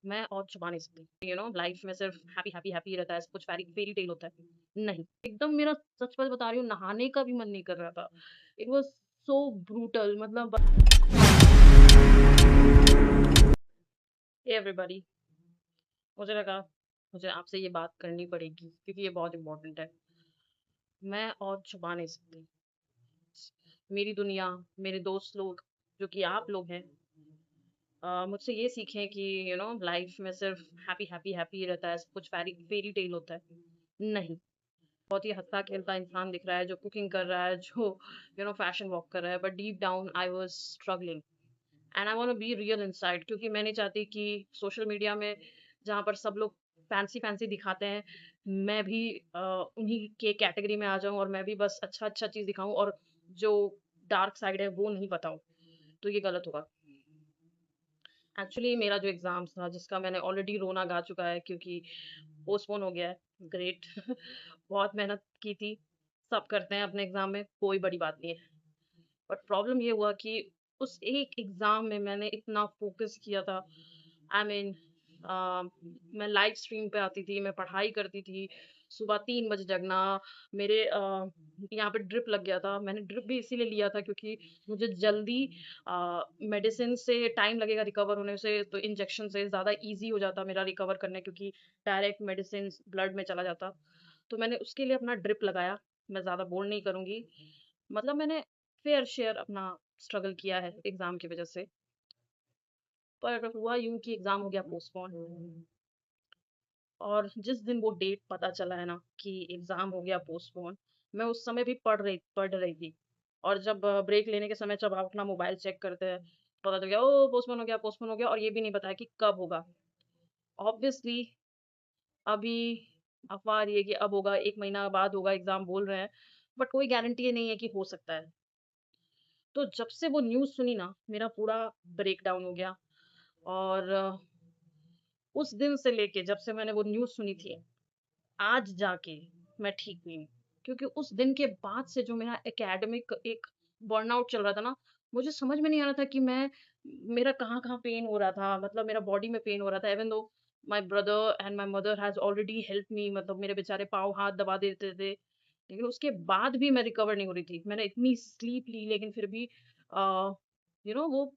मैं और छुपा नहीं सकती। लाइफ में सिर्फ हैप्पी हैप्पी हैप्पी रहता है, कुछ फेरी फेरी टेल होता है। नहीं, एकदम मेरा सच सच बता रही हूँ, नहाने का भी मन नहीं कर रहा था। It was so brutal. मतलब एवरीबॉडी, मुझे लगा मुझे आपसे ये बात करनी पड़ेगी क्योंकि ये बहुत इम्पोर्टेंट है। मैं और छुपा नहीं सकती। मेरी दुनिया, मेरे दोस्त लोग, जो कि आप लोग हैं, मुझसे ये सीखें कि लाइफ में सिर्फ हैप्पी हैप्पी हैप्पी रहता है, कुछ फेरी फेरी टेल होता है। नहीं, बहुत ही हँसता खेलता इंसान दिख रहा है जो कुकिंग कर रहा है, जो फैशन वॉक कर रहा है, but deep down I was struggling and I want to be real inside. क्योंकि मैं नहीं चाहती कि सोशल मीडिया में जहाँ पर सब लोग फैंसी फैंसी दिखाते हैं, मैं भी उन्हीं के कैटेगरी में आ जाऊं और मैं भी बस अच्छा अच्छा चीज़ दिखाऊं और जो डार्क साइड है वो नहीं बताऊं। तो ये गलत होगा। एक्चुअली मेरा जो एग्ज़ाम था जिसका मैंने ऑलरेडी रोना गा चुका है क्योंकि पोस्टपोन हो गया है। ग्रेट। बहुत मेहनत की थी। सब करते हैं अपने एग्ज़ाम में, कोई बड़ी बात नहीं है। बट प्रॉब्लम ये हुआ कि उस एक एग्ज़ाम में मैंने इतना फ़ोकस किया था। आई मीन मैं लाइव स्ट्रीम पे आती थी, मैं पढ़ाई करती थी, सुबह 3 बजे जगना। मेरे यहाँ पे ड्रिप लग गया था। मैंने ड्रिप भी इसीलिए लिया था क्योंकि मुझे जल्दी मेडिसिन से टाइम लगेगा रिकवर होने से, तो इंजेक्शन से ज़्यादा ईज़ी हो जाता मेरा रिकवर करना क्योंकि डायरेक्ट मेडिसिन ब्लड में चला जाता। तो मैंने उसके लिए अपना ड्रिप लगाया। मैं ज़्यादा बोल नहीं करूँगी। मतलब मैंने फेयर शेयर अपना स्ट्रगल किया है एग्ज़ाम की वज़ह से। पर हुआ यूँ कि एग्ज़ाम हो गया पोस्टपोन और जिस दिन वो डेट पता चला है ना कि एग्ज़ाम हो गया पोस्टपोन, मैं उस समय भी पढ़ रही थी। और जब ब्रेक लेने के समय जब आप अपना मोबाइल चेक करते हैं, पता चल गया ओह! पोस्टपोन हो गया और ये भी नहीं बताया कि कब होगा। ऑब्वियसली अभी अफ़वाह आ रही है कि अब होगा, 1 महीना बाद होगा एग्ज़ाम बोल रहे हैं, बट कोई गारंटी नहीं है कि हो सकता है। तो जब से वो न्यूज़ सुनी ना, मेरा पूरा ब्रेकडाउन हो गया और उस दिन से लेके जब से मैंने वो न्यूज़ सुनी थी, आज जाके मैं ठीक हुई हूँ। क्योंकि उस दिन के बाद से जो मेरा एकेडमिक एक बर्नआउट चल रहा था ना, मुझे समझ में नहीं आ रहा था कि मेरा कहाँ-कहाँ पेन हो रहा था, मतलब मेरा बॉडी में पेन हो रहा था। Even though my brother and my mother has already helped me, मतलब मेरे बेचारे पाँव हाथ दबा देते थे। लेकिन उसके बाद भी मैं रिकवर नहीं हो रही थी। मैंने इतनी स्लीप ली लेकिन फिर भी वो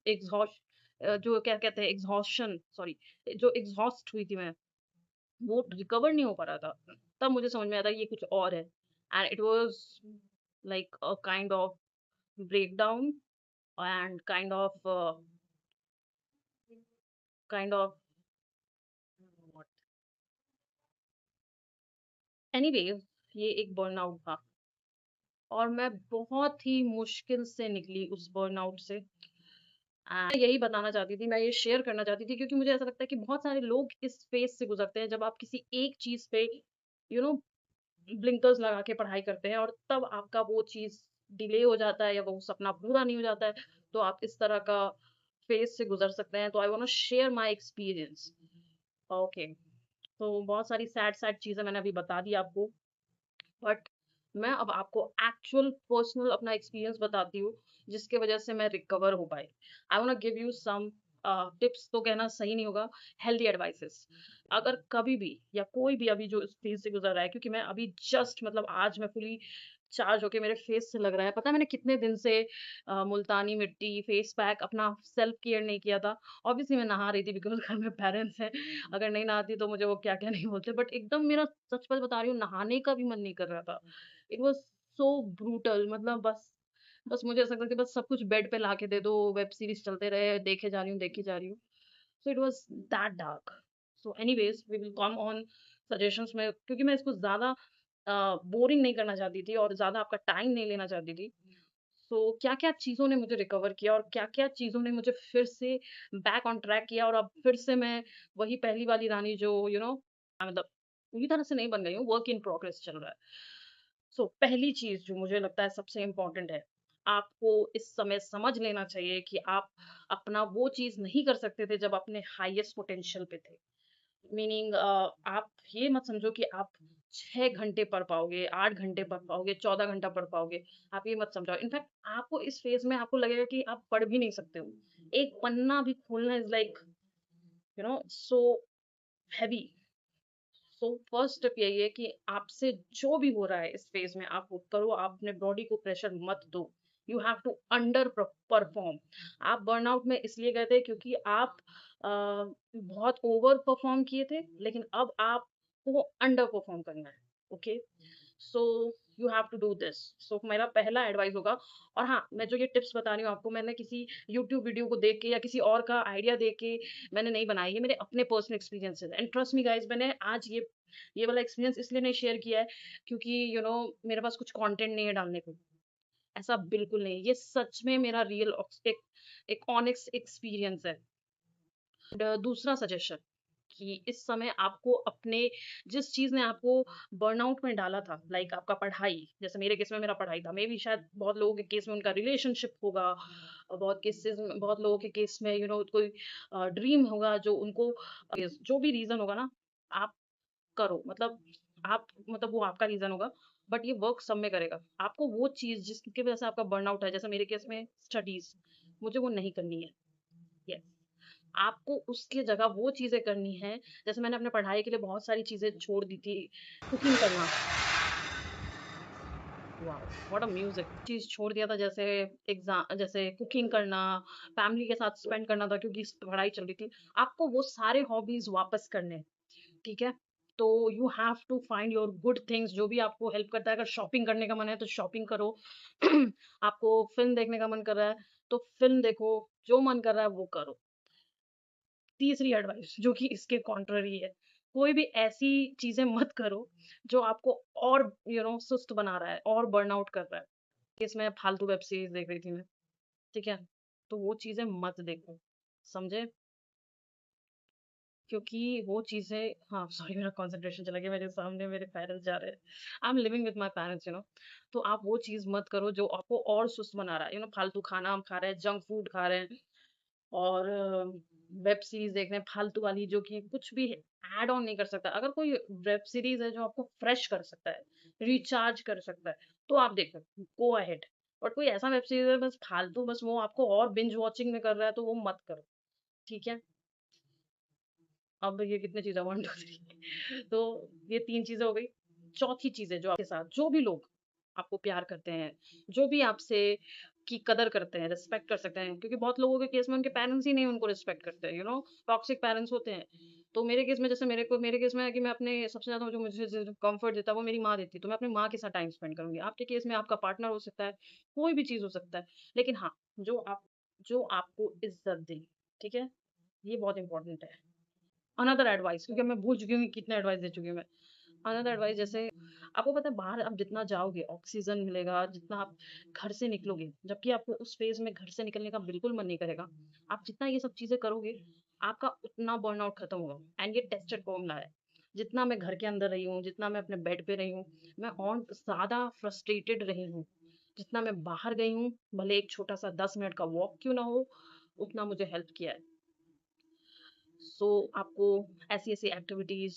जो क्या कहते हैं एग्ज़ॉशन सॉरी जो एग्ज़ॉस्ट हुई थी मैं, वो रिकवर नहीं हो पा रहा था। तब मुझे समझ में आया था ये कुछ और है and it was like a kind of breakdown and kind of what anyways ये एक बर्नआउट था और मैं बहुत ही मुश्किल से निकली उस बर्नआउट से। मैं यही बताना चाहती थी, मैं ये शेयर करना चाहती थी क्योंकि मुझे ऐसा लगता है कि बहुत सारे लोग इस फ़ेज़ से गुज़रते हैं जब आप किसी एक चीज़ पे यू नो ब्लिंकर्स लगा के पढ़ाई करते हैं और तब आपका वो चीज़ डिले हो जाता है या वो सपना पूरा नहीं हो जाता है, तो आप इस तरह का फ़ेज़ से गुज़र सकते हैं। तो I want to share my experience. Okay, तो बहुत सारी सैड सैड चीज़ें मैंने अभी बता दी आपको, बट मैं अब आपको एक्चुअल पर्सनल अपना एक्सपीरियंस बताती हूँ, जिसकी वज़ह से मैं रिकवर हो पाई। I want to give you some tips तो कहना सही नहीं होगा, हेल्दी एडवाइसेस। अगर कभी भी या कोई भी अभी जो इस फेज़ से गुज़र रहा है क्योंकि मैं अभी जस्ट मतलब आज मैं फुली चार्ज होके मेरे फेस से लग रहा है। पता है मैंने कितने दिन से मुल्तानी मिट्टी, फेस पैक अपना सेल्फ केयर नहीं किया था। ऑब्वियसली मैं नहा रही थी बिकॉज़ घर में पेरेंट्स हैं। अगर नहीं नहाती तो मुझे वो क्या-क्या नहीं बोलते। बट एकदम मेरा सच-सच बता रही हूँ नहाने का भी मन नहीं कर रहा था। It was so brutal. मतलब बस मुझे ऐसा लगता था कि बस सब कुछ बेड पे ला के दे दो, वेब सीरीज़ चलते रहे, देखे जा रही हूँ, देखी जा रही हूँ। So it was that dark. So anyways we will come on suggestions में क्योंकि मैं इसको ज़्यादा बोरिंग नहीं करना चाहती थी और ज़्यादा आपका टाइम नहीं लेना चाहती थी। सो क्या-क्या चीज़ों ने मुझे रिकवर किया और क्या-क्या चीज़ों ने मुझे फिर से बैक ऑन ट्रैक किया और अब फिर से मैं वही पहली वाली रानी जो मतलब पूरी तरह से नहीं बन गई हूँ, वर्क इन प्रोग्रेस चल रहा है। सो पहली चीज़ जो मुझे लगता है सबसे इम्पोर्टेंट है, आपको इस समय समझ लेना चाहिए कि आप अपना वो चीज़ नहीं कर सकते थे जब अपने हाईएस्ट पोटेंशियल पे थे। मीनिंग आप ये मत समझो कि आप 6 घंटे पढ़ पाओगे, 8 घंटे पढ़ पाओगे, 14 घंटा पढ़ पाओगे। आप ये मत समझो। इनफैक्ट आपको इस फ़ेज़ में आपको लगेगा कि आप पढ़ भी नहीं सकते हो। एक पन्ना भी खोलना is like so heavy. So first step यही है कि आपसे जो भी हो रहा है इस फेज में आप वो करो, आप अपने बॉडी को प्रेशर मत दो। You have to underperform. आप बर्नआउट में इसलिए गए थे क्योंकि आप बहुत ओवर परफॉर्म किए थे, लेकिन अब आपको अंडर परफॉर्म करना है। Okay, so you have to do this. So मेरा पहला एडवाइस होगा। और हाँ, मैं जो ये टिप्स बता रही हूँ आपको, मैंने किसी यूट्यूब वीडियो को देख के या किसी और का आइडिया देख के मैंने नहीं बनाई है, मेरे अपने personal experiences. And trust me guys, मैंने आज ये वाला एक्सपीरियंस इसलिए नहीं शेयर किया है क्योंकि मेरे पास कुछ कंटेंट नहीं है डालने को। ऐसा बिल्कुल नहीं, ये सच में मेरा रियल एक एक ऑनेस्ट एक्सपीरियंस है। दूसरा सजेशन कि इस समय आपको अपने जिस चीज ने आपको बर्नआउट में डाला था, लाइक आपका पढ़ाई, जैसे मेरे केस में मेरा पढ़ाई था, मे भी शायद बहुत लोगों के केस में उनका रिलेशनशिप होगा, और बहुत लोगों के केस में कोई ड्रीम होगा जो उनको जो भी रीजन होगा ना, आप करो, मतलब वो आपका रीजन होगा, बट ये वर्क सब में करेगा। आपको वो चीज जिसकी वजह से आपका बर्नआउट है, जैसे मेरे केस में स्टडीज, मुझे वो नहीं करनी है। यस, आपको उसकी जगह वो चीजें करनी है। जैसे मैंने अपने पढ़ाई के लिए बहुत सारी चीजें छोड़ दी थी। कुकिंग करना, वाह व्हाट अ म्यूजिक, चीज छोड़ दिया था, जैसे एग्जाम, जैसे कुकिंग करना, फैमिली के साथ स्पेंड करना था क्योंकि पढ़ाई चल रही थी। आपको वो सारे हॉबीज वापस करने हैं, ठीक है? तो you have to find your good things जो भी आपको हेल्प करता है। अगर शॉपिंग करने का मन है तो शॉपिंग करो। आपको फिल्म देखने का मन कर रहा है तो फिल्म देखो, जो मन कर रहा है वो करो। तीसरी एडवाइस जो कि इसके कॉन्ट्ररी है, कोई भी ऐसी चीजें मत करो जो आपको और सुस्त बना रहा है और बर्नआउट कर रहा है। इसमें फालतू वेब सीरीज देख रही थी मैं, ठीक है? तो वो चीजें मत देखो, समझे? क्योंकि वो चीजें, हाँ सॉरी, मेरा कंसंट्रेशन चला गया, मेरे सामने मेरे पेरेंट्स जा रहे हैं। I am living with my parents, तो आप वो चीज मत करो जो आपको और सुस्त बना रहा है। फालतू खाना हम खा रहे हैं, जंक फूड खा रहे हैं, और वेब सीरीज देख रहे हैं फालतू वाली, जो कि कुछ भी ऐड ऑन नहीं कर सकता। अगर कोई वेब सीरीज है जो आपको फ्रेश कर सकता है, रिचार्ज कर सकता है, तो आप देखो, गो अहेड। बट कोई ऐसा वेब सीरीज है बस फालतू, बस वो आपको और बिंज वॉचिंग में कर रहा है, तो वो मत करो, ठीक है? अब ये कितने चीज़ें 1 2 3 तो ये 3 चीज़ें हो गई। चौथी चीज़ है, जो आपके साथ जो भी लोग आपको प्यार करते हैं, जो भी आपसे की कदर करते हैं, रिस्पेक्ट कर सकते हैं, क्योंकि बहुत लोगों के केस में उनके पेरेंट्स ही नहीं उनको रिस्पेक्ट करते हैं, टॉक्सिक पेरेंट्स होते हैं। तो मेरे केस में, जैसे मेरे केस में है कि मैं अपने सबसे ज़्यादा जो मुझे जो कम्फर्ट देता है वो मेरी माँ देती है, तो मैं अपनी माँ के साथ टाइम स्पेंड करूँगी। आपके केस में आपका पार्टनर हो सकता है, कोई भी चीज़ हो सकता है। लेकिन हाँ, जो आपको इज़्ज़त दे, ठीक है? ये बहुत इम्पोर्टेंट है। अनदर एडवाइस, क्योंकि मैं भूल चुकी हूँ कि कितने एडवाइस दे चुकी हूँ मैं। अनदर एडवाइस, जैसे आपको पता है बाहर आप जितना जाओगे ऑक्सीजन मिलेगा, जितना आप घर से निकलोगे, जबकि आपको उस फेज में घर से निकलने का बिल्कुल मन नहीं करेगा। आप जितना ये सब चीजें करोगे, आपका उतना बर्नआउट खत्म होगा। एंड ये टेस्टेड फॉर्मूला है। जितना मैं घर के अंदर रही हूँ, जितना मैं अपने बेड पे रही हूँ, मैं और ज्यादा फ्रस्ट्रेटेड रही हूँ। जितना मैं बाहर गई हूँ, भले एक छोटा सा 10 मिनट का वॉक क्यों ना हो, उतना मुझे हेल्प किया है। सो आपको ऐसी ऐसी एक्टिविटीज,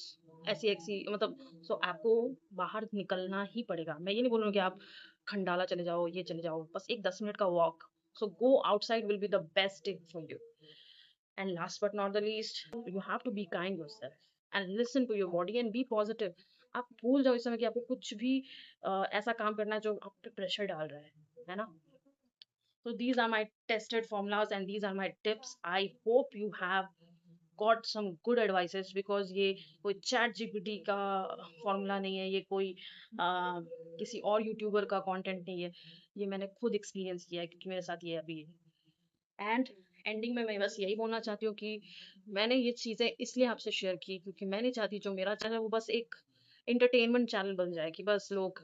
ऐसी ऐसी मतलब सो आपको बाहर निकलना ही पड़ेगा। मैं ये नहीं बोल रही हूँ कि आप खंडाला चले जाओ, ये चले जाओ, बस एक 10 मिनट का walk. So go outside will be the best thing for you. And last but not the least, you have to be kind yourself and listen to your body and be positive. आप भूल जाओ इस समय कि आपको कुछ भी ऐसा काम करना है जो आप पे प्रेशर डाल रहा है ना? So these are my tested formulas and these are my tips. I hope you have got some good advices, because ये कोई चैट जीपीटी का फॉर्मूला नहीं है, ये कोई किसी और यूट्यूबर का कंटेंट नहीं है। ये मैंने खुद एक्सपीरियंस किया है क्योंकि मेरे साथ ये अभी है। एंड एंडिंग में मैं बस यही बोलना चाहती हूँ कि मैंने ये चीज़ें इसलिए आपसे शेयर की क्योंकि मैं नहीं चाहती जो मेरा चैनल है वो बस एक एंटरटेनमेंट चैनल बन जाए, कि बस लोग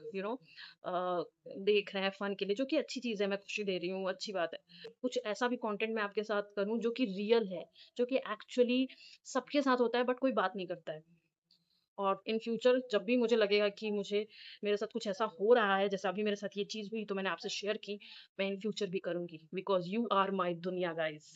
देख रहे हैं फन के लिए, जो कि अच्छी चीज़ है, मैं खुशी दे रही हूँ, अच्छी बात है। कुछ ऐसा भी कंटेंट मैं आपके साथ करूँ जो कि रियल है, जो कि एक्चुअली सबके साथ होता है बट कोई बात नहीं करता है। और इन फ्यूचर जब भी मुझे लगेगा कि मुझे मेरे साथ कुछ ऐसा हो रहा है, जैसे अभी मेरे साथ ये चीज़ हुई तो मैंने आपसे शेयर की, मैं इन फ्यूचर भी करूँगी बिकॉज़ यू आर माय दुनिया guys.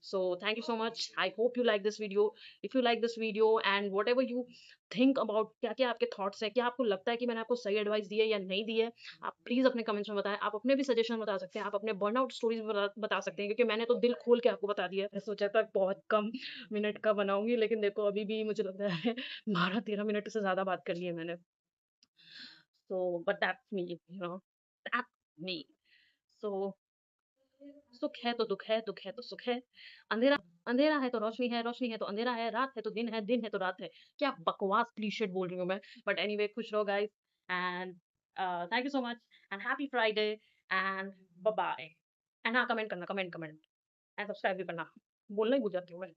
So thank you so much. I hope you like this video. If you like this video and whatever you think about, क्या-क्या आपके थॉट्स हैं, क्या आपको लगता है कि मैंने आपको सही एडवाइस दी है या नहीं दी है, आप प्लीज़ अपने कमेंट्स में बताएँ। आप अपने भी सजेशन बता सकते हैं, आप अपने बर्नआउट स्टोरीज़ भी बता सकते हैं क्योंकि मैंने तो दिल खोल के आपको बता दिया है। मैं सोचा था बहुत कम मिनट का बनाऊँगी लेकिन देखो अभी भी मुझे लग रहा है 12-13 मिनट से ज़्यादा बात कर ली है मैंने। So but that's me, you know, that's me. So सुख है तो दुःख है, दुःख है तो सुख है। अंधेरा अंधेरा है तो रोशनी है, रोशनी है तो अंधेरा है, रात है तो दिन है तो रात है। क्या बकवास क्लीशेड बोल रही हूँ मैं। बट एनीवे खुश रहो guys and thank you so much and happy Friday and bye bye. And हाँ, कमेंट करना, कमेंट कमेंट एंड सब्सक्राइब भी करना। बोलना ही भूल जाती हूँ मैं।